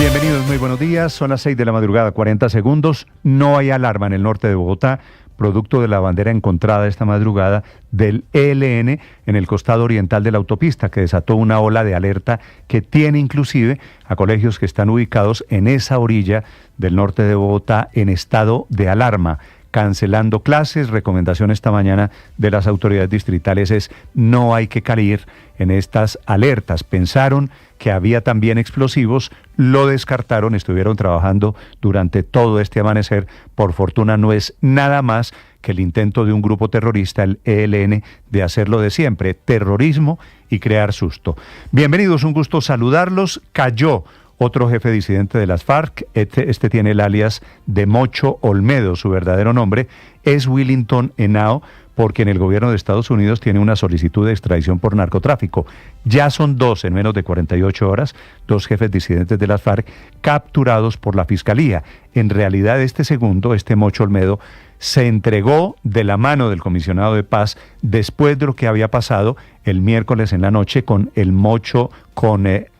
Bienvenidos, muy buenos días. Son las 6 de la madrugada, 40 segundos. No hay alarma en el norte de Bogotá, producto de la bandera encontrada esta madrugada del ELN en el costado oriental de la autopista, que desató una ola de alerta que tiene inclusive a colegios que están ubicados en esa orilla del norte de Bogotá en estado de alarma, cancelando clases. Recomendación esta mañana de las autoridades distritales es: no hay que caer en estas alertas. Pensaron que había también explosivos, lo descartaron, estuvieron trabajando durante todo este amanecer. Por fortuna no es nada más que el intento de un grupo terrorista, el ELN, de hacerlo de siempre, terrorismo y crear susto. Bienvenidos, un gusto saludarlos. Cayó otro jefe disidente de las FARC, este tiene el alias de Mocho Olmedo, su verdadero nombre es Willington Henao, porque en el gobierno de Estados Unidos tiene una solicitud de extradición por narcotráfico. Ya son dos en menos de 48 horas, dos jefes disidentes de las FARC capturados por la Fiscalía. En realidad este segundo, este Mocho Olmedo, se entregó de la mano del comisionado de paz después de lo que había pasado el miércoles en la noche con el Mocho,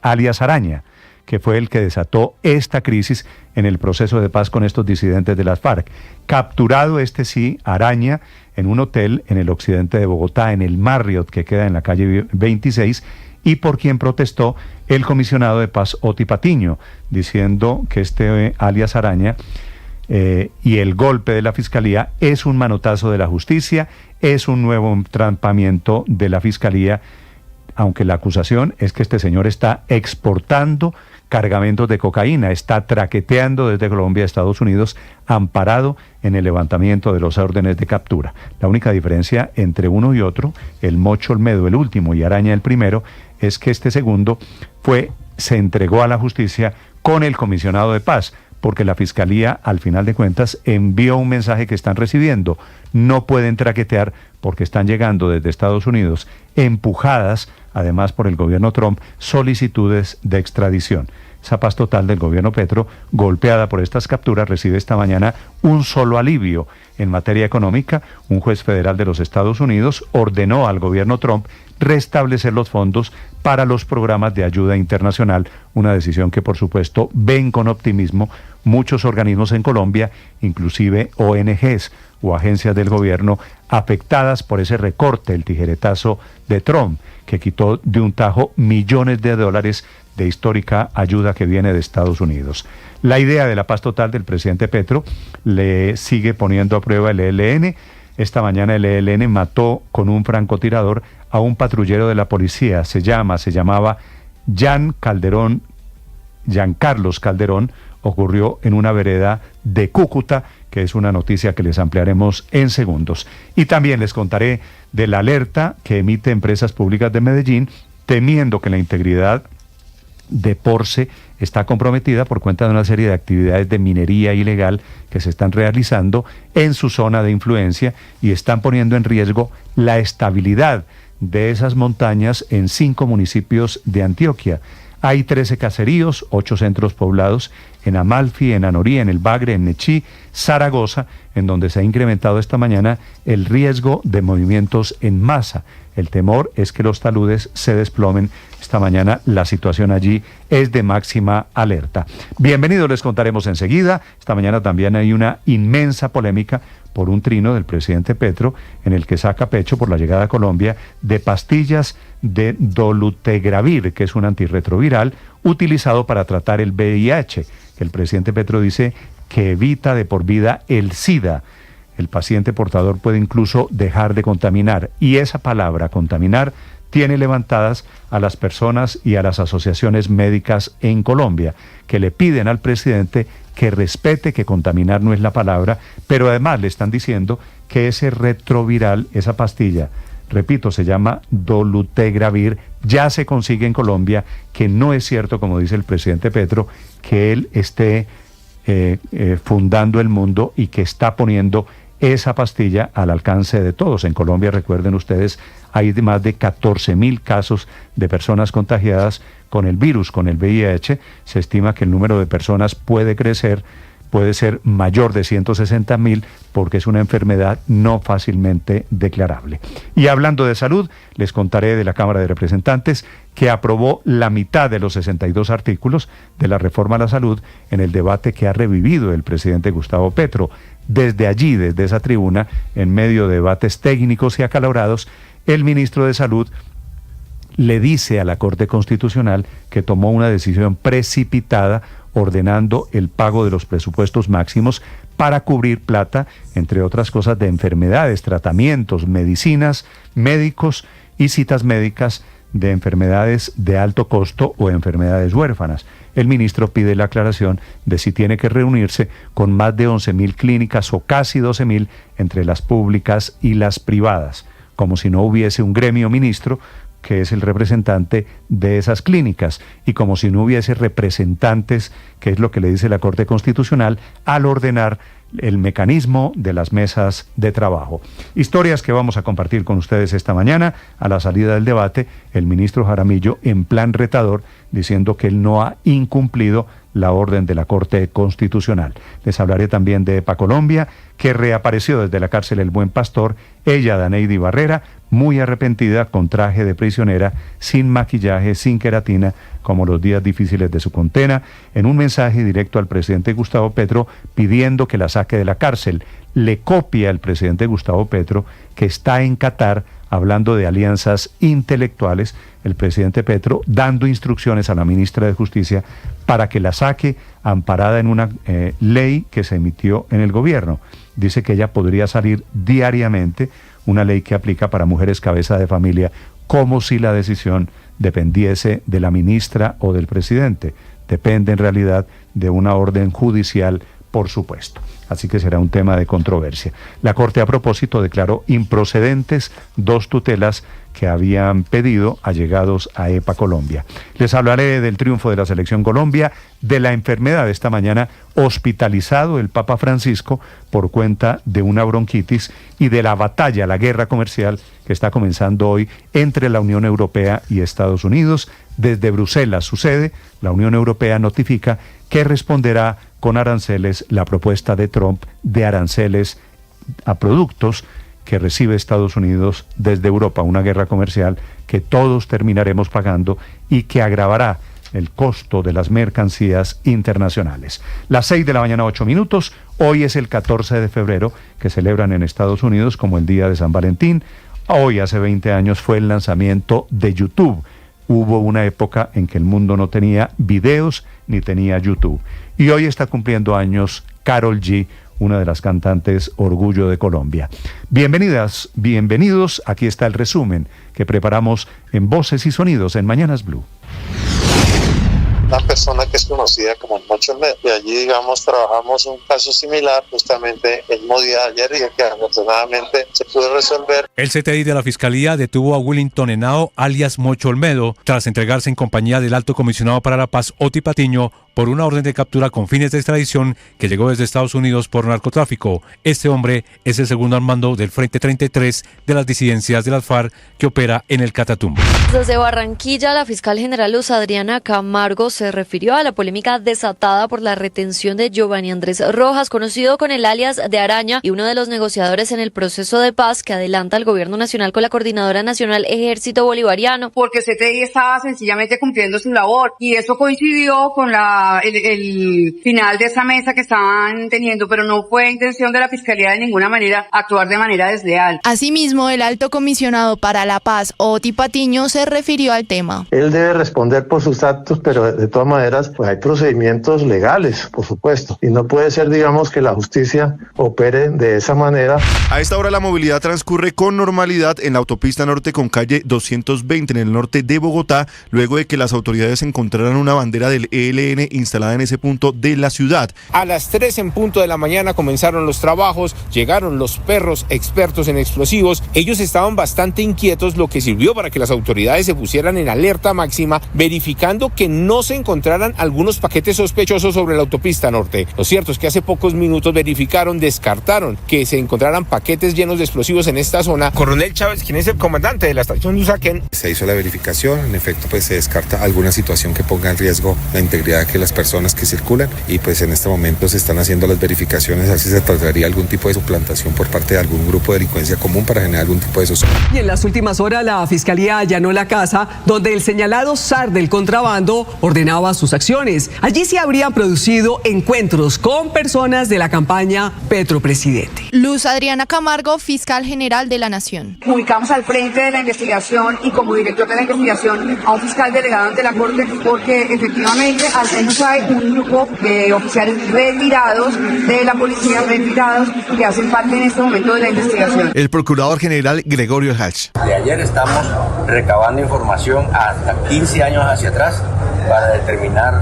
alias Araña, que fue el que desató esta crisis en el proceso de paz con estos disidentes de las FARC. Capturado Araña, en un hotel en el occidente de Bogotá, en el Marriott, que queda en la calle 26, y por quien protestó el comisionado de paz Oti Patiño, diciendo que alias Araña y el golpe de la Fiscalía es un manotazo de la justicia, es un nuevo entrampamiento de la Fiscalía, aunque la acusación es que este señor está exportando cargamentos de cocaína, está traqueteando desde Colombia a Estados Unidos, amparado en el levantamiento de los órdenes de captura. La única diferencia entre uno y otro, el Mocho Olmedo el último y Araña el primero, es que este segundo se entregó a la justicia con el comisionado de paz, porque la Fiscalía, al final de cuentas, envió un mensaje que están recibiendo. No pueden traquetear porque están llegando desde Estados Unidos, empujadas, además por el gobierno Trump, solicitudes de extradición. Esa paz total del gobierno Petro, golpeada por estas capturas, recibe esta mañana un solo alivio. En materia económica, un juez federal de los Estados Unidos ordenó al gobierno Trump restablecer los fondos para los programas de ayuda internacional, una decisión que por supuesto ven con optimismo muchos organismos en Colombia, inclusive ONGs o agencias del gobierno afectadas por ese recorte, el tijeretazo de Trump, que quitó de un tajo millones de dólares de histórica ayuda que viene de Estados Unidos. La idea de la paz total del presidente Petro le sigue poniendo a prueba el ELN. Esta mañana el ELN mató con un francotirador a un patrullero de la policía. Se llamaba Giancarlos Calderón. Ocurrió en una vereda de Cúcuta, que es una noticia que les ampliaremos en segundos. Y también les contaré de la alerta que emite Empresas Públicas de Medellín, temiendo que la integridad de Porce está comprometida por cuenta de una serie de actividades de minería ilegal que se están realizando en su zona de influencia y están poniendo en riesgo la estabilidad de esas montañas en 5 municipios de Antioquia. Hay 13 caseríos, 8 centros poblados en Amalfi, en Anorí, en El Bagre, en Nechí, Zaragoza, en donde se ha incrementado esta mañana el riesgo de movimientos en masa. El temor es que los taludes se desplomen. Esta mañana la situación allí es de máxima alerta. Bienvenidos, les contaremos enseguida. Esta mañana también hay una inmensa polémica por un trino del presidente Petro en el que saca pecho por la llegada a Colombia de pastillas de dolutegravir, que es un antirretroviral utilizado para tratar el VIH, que el presidente Petro dice que evita de por vida el SIDA. El paciente portador puede incluso dejar de contaminar, y esa palabra, contaminar, tiene levantadas a las personas y a las asociaciones médicas en Colombia, que le piden al presidente que respete que contaminar no es la palabra, pero además le están diciendo que ese retroviral, esa pastilla, repito, se llama dolutegravir, ya se consigue en Colombia, que no es cierto, como dice el presidente Petro, que él esté fundando el mundo y que está poniendo esa pastilla al alcance de todos. En Colombia, recuerden ustedes, hay más de 14.000 casos de personas contagiadas con el virus, con el VIH. Se estima que el número de personas puede crecer puede ser mayor de 160.000 porque es una enfermedad no fácilmente declarable. Y hablando de salud, les contaré de la Cámara de Representantes que aprobó la mitad de los 62 artículos de la reforma a la salud en el debate que ha revivido el presidente Gustavo Petro. Desde allí, desde esa tribuna, en medio de debates técnicos y acalorados, el ministro de Salud le dice a la Corte Constitucional que tomó una decisión precipitada ordenando el pago de los presupuestos máximos para cubrir plata, entre otras cosas, de enfermedades, tratamientos, medicinas, médicos y citas médicas de enfermedades de alto costo o enfermedades huérfanas. El ministro pide la aclaración de si tiene que reunirse con más de 11.000 clínicas o casi 12.000 entre las públicas y las privadas, como si no hubiese un gremio ministro que es el representante de esas clínicas, y como si no hubiese representantes, que es lo que le dice la Corte Constitucional, al ordenar el mecanismo de las mesas de trabajo. Historias que vamos a compartir con ustedes esta mañana. A la salida del debate, el ministro Jaramillo, en plan retador, diciendo que él no ha incumplido la orden de la Corte Constitucional. Les hablaré también de EPA Colombia, que reapareció desde la cárcel El Buen Pastor, ella, Daneidy Barrera, muy arrepentida, con traje de prisionera, sin maquillaje, sin queratina, como los días difíciles de su condena, en un mensaje directo al presidente Gustavo Petro pidiendo que la saque de la cárcel. Le copia el presidente Gustavo Petro, que está en Qatar hablando de alianzas intelectuales, el presidente Petro dando instrucciones a la ministra de Justicia para que la saque, amparada en una ley que se emitió en el gobierno. Dice que ella podría salir diariamente, una ley que aplica para mujeres cabeza de familia, como si la decisión dependiese de la ministra o del presidente. Depende en realidad de una orden judicial, por supuesto. Así que será un tema de controversia. La Corte, a propósito, declaró improcedentes 2 tutelas que habían pedido allegados a EPA Colombia. Les hablaré del triunfo de la Selección Colombia, de la enfermedad de esta mañana, hospitalizado el Papa Francisco por cuenta de una bronquitis, y de la batalla, la guerra comercial que está comenzando hoy entre la Unión Europea y Estados Unidos. Desde Bruselas, su sede, la Unión Europea notifica que responderá con aranceles la propuesta de Trump de aranceles a productos que recibe Estados Unidos desde Europa, una guerra comercial que todos terminaremos pagando y que agravará el costo de las mercancías internacionales. Las 6 de la mañana, 8 minutos. Hoy es el 14 de febrero, que celebran en Estados Unidos como el Día de San Valentín. Hoy, hace 20 años, fue el lanzamiento de YouTube. Hubo una época en que el mundo no tenía videos ni tenía YouTube. Y hoy está cumpliendo años Karol G, una de las cantantes orgullo de Colombia. Bienvenidas, bienvenidos. Aquí está el resumen que preparamos en Voces y Sonidos en Mañanas Blue. Una persona que es conocida como el Mocho Olmedo, y allí, digamos, trabajamos un caso similar justamente el mismo día de ayer, y que afortunadamente se pudo resolver. El CTI de la Fiscalía detuvo a Willington Henao, alias Mocho Olmedo, tras entregarse en compañía del Alto Comisionado para la Paz, Oti Patiño, por una orden de captura con fines de extradición que llegó desde Estados Unidos por narcotráfico. Este hombre es el segundo al mando del Frente 33 de las disidencias de las FARC, que opera en el Catatumbo. Desde Barranquilla, la fiscal general Luz Adriana Camargo se refirió a la polémica desatada por la retención de Giovanni Andrés Rojas, conocido con el alias de Araña, y uno de los negociadores en el proceso de paz que adelanta el Gobierno Nacional con la Coordinadora Nacional Ejército Bolivariano. Porque CTI estaba sencillamente cumpliendo su labor, y eso coincidió con el final de esa mesa que estaban teniendo, pero no fue intención de la Fiscalía de ninguna manera actuar de manera desleal. Asimismo, el Alto Comisionado para la Paz, Oti Patiño, se refirió al tema. Él debe responder por sus actos, pero de todas maneras, pues hay procedimientos legales, por supuesto, y no puede ser, digamos, que la justicia opere de esa manera. A esta hora la movilidad transcurre con normalidad en la autopista norte con calle 220 en el norte de Bogotá, luego de que las autoridades encontraran una bandera del ELN instalada en ese punto de la ciudad. A las 3 en punto de la mañana comenzaron los trabajos, llegaron los perros expertos en explosivos. Ellos estaban bastante inquietos, lo que sirvió para que las autoridades se pusieran en alerta máxima, verificando que no se se encontraran algunos paquetes sospechosos sobre la autopista norte. Lo cierto es que hace pocos minutos descartaron que se encontraran paquetes llenos de explosivos en esta zona. Coronel Chávez, quien es el comandante de la estación de Usaquén. Se hizo la verificación, en efecto pues se descarta alguna situación que ponga en riesgo la integridad de las personas que circulan y pues en este momento se están haciendo las verificaciones a ver si se trataría algún tipo de suplantación por parte de algún grupo de delincuencia común para generar algún tipo de sospecha. Y en las últimas horas la Fiscalía allanó la casa donde el señalado zar del contrabando ordenaba sus acciones. Allí se habrían producido encuentros con personas de la campaña Petro Presidente. Luz Adriana Camargo, fiscal general de la Nación. Ubicamos al frente de la investigación y como director de la investigación a un fiscal delegado ante la Corte porque efectivamente al menos hay un grupo de oficiales retirados de la policía, retirados que hacen parte en este momento de la investigación. El procurador general Gregorio Hatch. De ayer estamos recabando información hasta 15 años hacia atrás para determinar,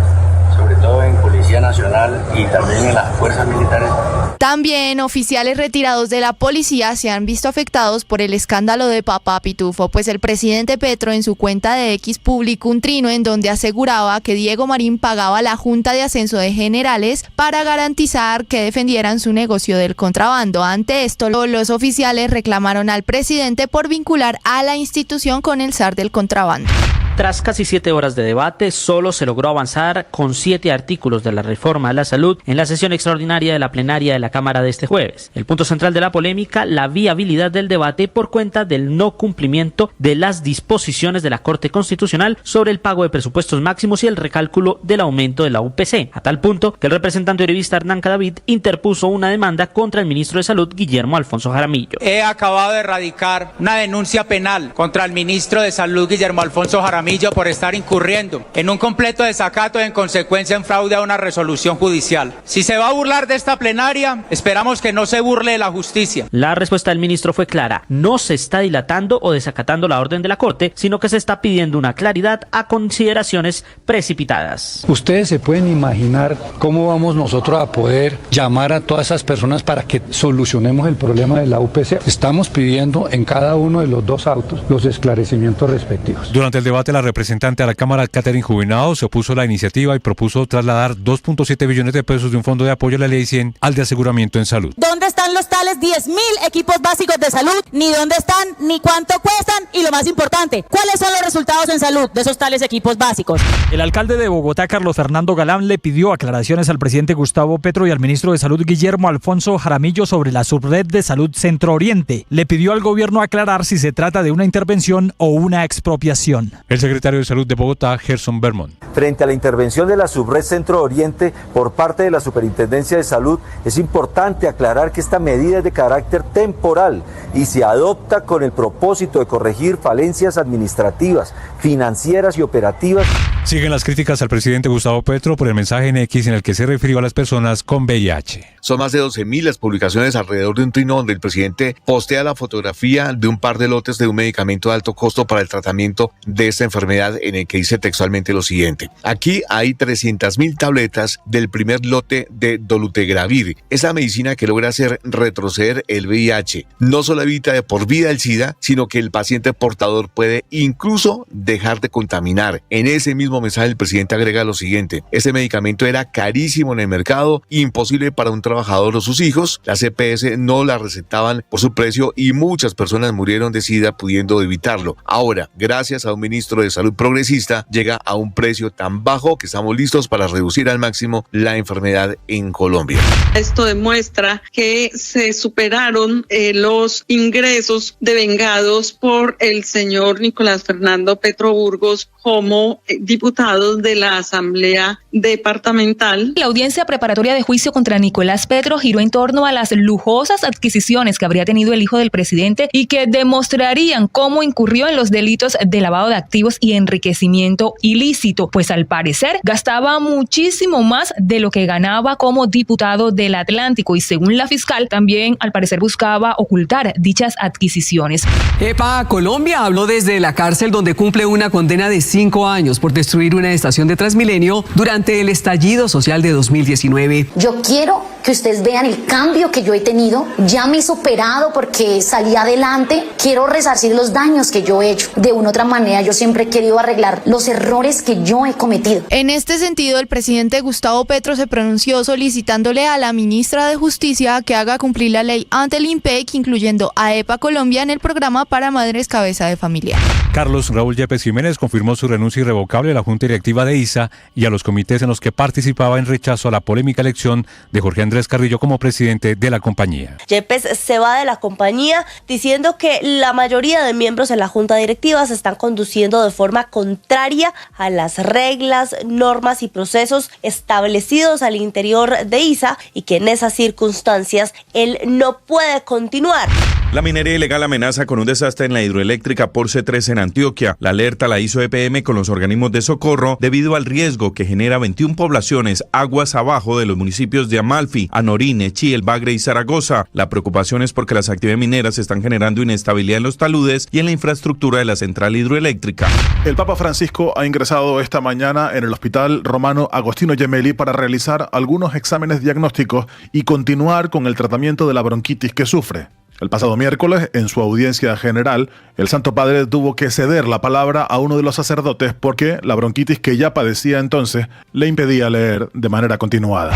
sobre todo en Policía Nacional y también en las fuerzas militares. También oficiales retirados de la policía se han visto afectados por el escándalo de Papá Pitufo, pues el presidente Petro en su cuenta de X publicó un trino en donde aseguraba que Diego Marín pagaba la Junta de Ascenso de Generales para garantizar que defendieran su negocio del contrabando. Ante esto, los oficiales reclamaron al presidente por vincular a la institución con el zar del contrabando. Tras casi 7 horas de debate, solo se logró avanzar con 7 artículos de la reforma a la salud en la sesión extraordinaria de la plenaria de la Cámara de este jueves. El punto central de la polémica, la viabilidad del debate por cuenta del no cumplimiento de las disposiciones de la Corte Constitucional sobre el pago de presupuestos máximos y el recálculo del aumento de la UPC, a tal punto que el representante uribista Hernán Cadavid interpuso una demanda contra el ministro de Salud, Guillermo Alfonso Jaramillo. He acabado de erradicar una denuncia penal contra el ministro de Salud, Guillermo Alfonso Jaramillo, por estar incurriendo en un completo desacato y en consecuencia en fraude a una resolución judicial. Si se va a burlar de esta plenaria, esperamos que no se burle de la justicia. La respuesta del ministro fue clara: no se está dilatando o desacatando la orden de la Corte, sino que se está pidiendo una claridad a consideraciones precipitadas. Ustedes se pueden imaginar cómo vamos nosotros a poder llamar a todas esas personas para que solucionemos el problema de la UPC. Estamos pidiendo en cada uno de los 2 autos los esclarecimientos respectivos. Durante el debate, la representante a la Cámara, Catherine Jubinado, se opuso a la iniciativa y propuso trasladar 2.7 billones de pesos de un fondo de apoyo a la Ley 100 al de aseguramiento en salud. ¿Dónde están los tales 10.000 equipos básicos de salud? Ni dónde están, ni cuánto cuestan y lo más importante, ¿cuáles son los resultados en salud de esos tales equipos básicos? El alcalde de Bogotá, Carlos Fernando Galán, le pidió aclaraciones al presidente Gustavo Petro y al ministro de Salud, Guillermo Alfonso Jaramillo, sobre la subred de salud Centro Oriente. Le pidió al gobierno aclarar si se trata de una intervención o una expropiación. El secretario de Salud de Bogotá, Gerson Bermond. Frente a la intervención de la subred Centro Oriente por parte de la Superintendencia de Salud, es importante aclarar que esta medida es de carácter temporal y se adopta con el propósito de corregir falencias administrativas, financieras y operativas. Siguen las críticas al presidente Gustavo Petro por el mensaje en X en el que se refirió a las personas con VIH. Son más de 12.000 las publicaciones alrededor de un trino donde el presidente postea la fotografía de un par de lotes de un medicamento de alto costo para el tratamiento de esta enfermedad, en el que dice textualmente lo siguiente: aquí hay 300.000 tabletas del primer lote de dolutegravir, esa medicina que logra hacer retroceder el VIH. No solo evita de por vida el SIDA, sino que el paciente portador puede incluso dejar de contaminar. En ese mismo mensaje el presidente agrega lo siguiente: este medicamento era carísimo en el mercado, imposible para un trabajador o sus hijos, las EPS no la recetaban por su precio y muchas personas murieron de SIDA pudiendo evitarlo. Ahora, gracias a un ministro de Salud progresista, llega a un precio tan bajo que estamos listos para reducir al máximo la enfermedad en Colombia. Esto demuestra que se superaron los ingresos devengados por el señor Nicolás Fernando Petro Burgos como diputados de la Asamblea Departamental. La audiencia preparatoria de juicio contra Nicolás Petro giró en torno a las lujosas adquisiciones que habría tenido el hijo del presidente y que demostrarían cómo incurrió en los delitos de lavado de activos y enriquecimiento ilícito, pues al parecer gastaba muchísimo más de lo que ganaba como diputado del Atlántico, y según la fiscal también quien al parecer buscaba ocultar dichas adquisiciones. EPA Colombia habló desde la cárcel donde cumple una condena de 5 años por destruir una estación de Transmilenio durante el estallido social de 2019. Yo quiero que ustedes vean el cambio que yo he tenido. Ya me he superado porque salí adelante. Quiero resarcir los daños que yo he hecho. De una u otra manera, yo siempre he querido arreglar los errores que yo he cometido. En este sentido, el presidente Gustavo Petro se pronunció solicitándole a la ministra de Justicia que haga cumplir la ley ante el IMPEC, incluyendo a EPA Colombia en el programa para madres cabeza de familia. Carlos Raúl Yepes Jiménez confirmó su renuncia irrevocable a la Junta Directiva de ISA y a los comités en los que participaba en rechazo a la polémica elección de Jorge Andrés Carrillo como presidente de la compañía. Yepes se va de la compañía diciendo que la mayoría de miembros en la Junta Directiva se están conduciendo de forma contraria a las reglas, normas y procesos establecidos al interior de ISA y que en esas circunstancias él no puede continuar. La minería ilegal amenaza con un desastre en la hidroeléctrica Porce 3 en Antioquia. La alerta la hizo EPM con los organismos de socorro debido al riesgo que genera 21 poblaciones aguas abajo de los municipios de Amalfi, Anorí, Nechí, El Bagre y Zaragoza. La preocupación es porque las actividades mineras están generando inestabilidad en los taludes y en la infraestructura de la central hidroeléctrica. El Papa Francisco ha ingresado esta mañana en el Hospital Romano Agostino Gemelli para realizar algunos exámenes diagnósticos y continuar con el tratamiento de la bronquitis que sufre. El pasado miércoles, en su audiencia general, el Santo Padre tuvo que ceder la palabra a uno de los sacerdotes porque la bronquitis que ya padecía entonces le impedía leer de manera continuada.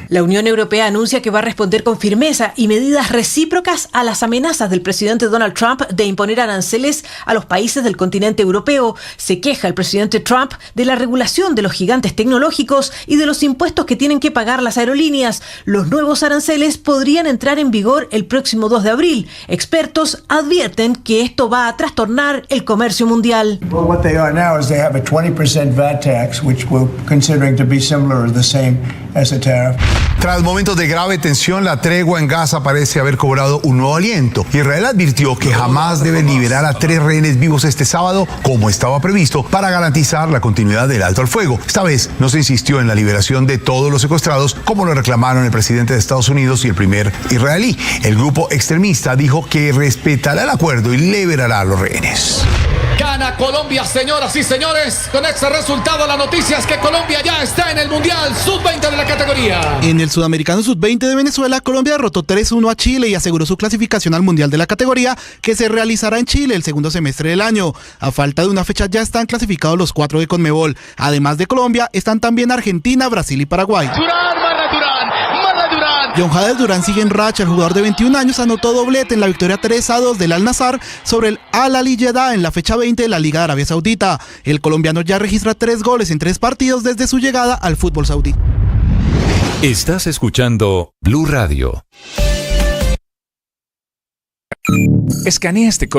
La Unión Europea anuncia que va a responder con firmeza y medidas recíprocas a las amenazas del presidente Donald Trump de imponer aranceles a los países del continente europeo. Se queja el presidente Trump de la regulación de los gigantes tecnológicos y de los impuestos que tienen que pagar las aerolíneas. Los nuevos aranceles podrían entrar en vigor el próximo 2 de abril. Expertos advierten que esto va a trastornar el comercio mundial. What they are now is they have a 20% VAT tax, which we're considering to be similar or the same as a tariff. Tras momentos de grave tensión, la tregua en Gaza parece haber cobrado un nuevo aliento. Israel advirtió que jamás debe liberar a 3 rehenes vivos este sábado, como estaba previsto, para garantizar la continuidad del alto al fuego. Esta vez no se insistió en la liberación de todos los secuestrados, como lo reclamaron el presidente de Estados Unidos y el primer israelí. El grupo extremista dijo que respetará el acuerdo y liberará a los rehenes. Gana Colombia, señoras y señores. Con este resultado, la noticia es que Colombia ya está en el Mundial Sub-20 de la categoría. En el Sudamericano Sub-20 de Venezuela, Colombia derrotó 3-1 a Chile y aseguró su clasificación al Mundial de la categoría, que se realizará en Chile el segundo semestre del año. A falta de una fecha ya están clasificados los 4 de Conmebol. Además de Colombia, están también Argentina, Brasil y Paraguay. John Jader Durán sigue en racha. El jugador de 21 años anotó doblete en la victoria 3-2 del Al-Nassr sobre el Al-Ahly Jeddah en la fecha 20 de la Liga de Arabia Saudita. El colombiano ya registra 3 goles en 3 partidos desde su llegada al fútbol saudí. Estás escuchando Blue Radio. Escanea este código